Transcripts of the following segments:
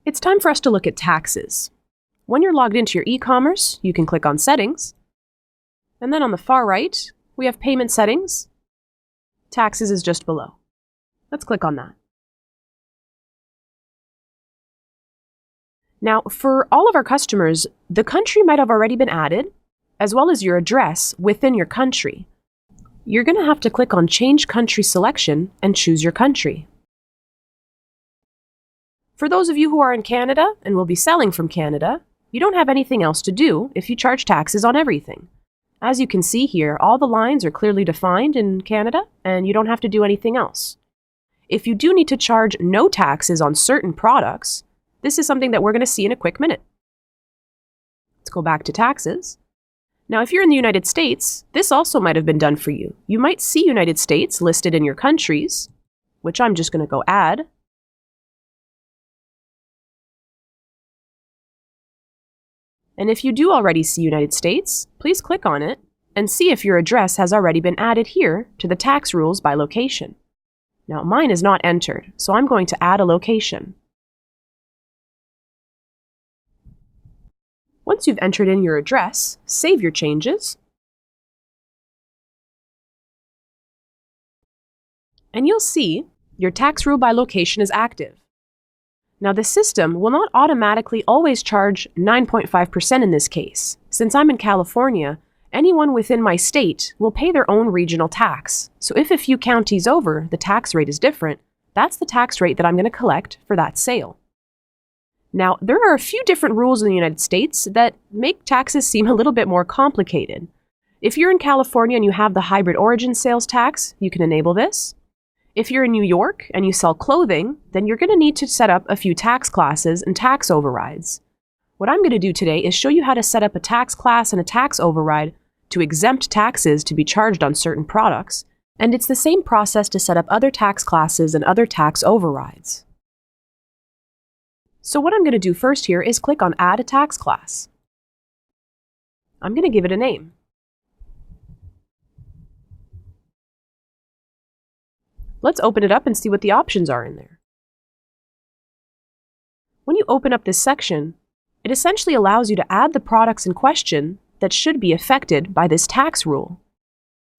It's time for us to look at taxes. When you're logged into your e-commerce, you can click on Settings. And then on the far right, we have Payment Settings. Taxes is just below. Let's click on that. Now, for all of our customers, the country might have already been added, as well as your address within your country. You're going to have to click on Change Country Selection and choose your country. For those of you who are in Canada and will be selling from Canada, you don't have anything else to do if you charge taxes on everything. As you can see here, all the lines are clearly defined in Canada, and you don't have to do anything else. If you do need to charge no taxes on certain products, this is something that we're going to see in a quick minute. Let's go back to taxes. Now, if you're in the United States, this also might have been done for you. You might see United States listed in your countries, which I'm just going to go add. And if you do already see United States, please click on it and see if your address has already been added here to the tax rules by location. Now, mine is not entered, so I'm going to add a location. Once you've entered in your address, save your changes. And you'll see your tax rule by location is active. Now, the system will not automatically always charge 9.5% in this case. Since I'm in California, anyone within my state will pay their own regional tax. So if a few counties over, the tax rate is different, that's the tax rate that I'm going to collect for that sale. Now, there are a few different rules in the United States that make taxes seem a little bit more complicated. If you're in California and you have the hybrid origin sales tax, you can enable this. If you're in New York and you sell clothing, then you're going to need to set up a few tax classes and tax overrides. What I'm going to do today is show you how to set up a tax class and a tax override to exempt taxes to be charged on certain products, and it's the same process to set up other tax classes and other tax overrides. So what I'm going to do first here is click on Add a Tax Class. I'm going to give it a name. Let's open it up and see what the options are in there. When you open up this section, it essentially allows you to add the products in question that should be affected by this tax rule.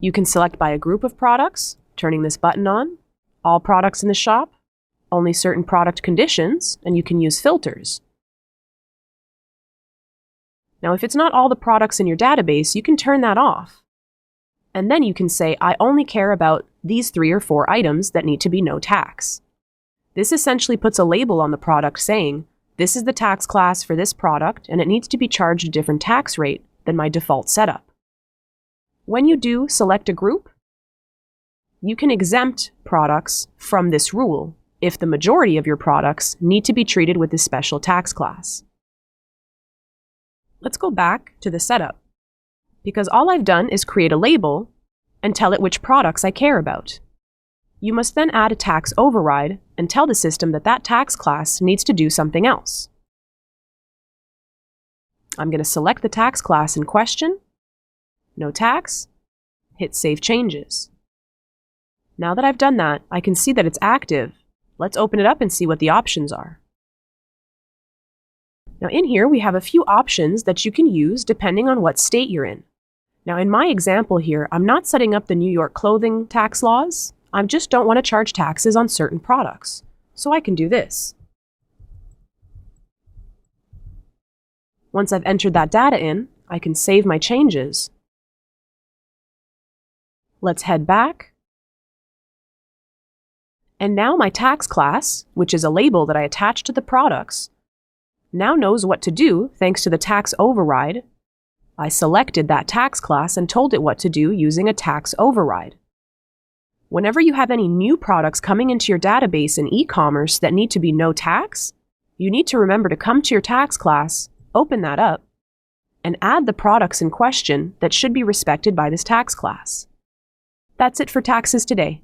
You can select by a group of products, turning this button on, all products in the shop, only certain product conditions, and you can use filters. Now, if it's not all the products in your database, you can turn that off. And then you can say, I only care about these 3 or 4 items that need to be no tax. This essentially puts a label on the product saying, this is the tax class for this product and it needs to be charged a different tax rate than my default setup. When you do select a group, you can exempt products from this rule if the majority of your products need to be treated with this special tax class. Let's go back to the setup, because all I've done is create a label and tell it which products I care about. You must then add a tax override and tell the system that that tax class needs to do something else. I'm going to select the tax class in question, no tax, hit Save Changes. Now that I've done that, I can see that it's active. Let's open it up and see what the options are. Now in here, we have a few options that you can use depending on what state you're in. Now in my example here, I'm not setting up the New York clothing tax laws. I just don't want to charge taxes on certain products. So I can do this. Once I've entered that data in, I can save my changes. Let's head back. And now my tax class, which is a label that I attached to the products, now knows what to do thanks to the tax override. I selected that tax class and told it what to do using a tax override. Whenever you have any new products coming into your database in e-commerce that need to be no tax, you need to remember to come to your tax class, open that up, and add the products in question that should be respected by this tax class. That's it for taxes today.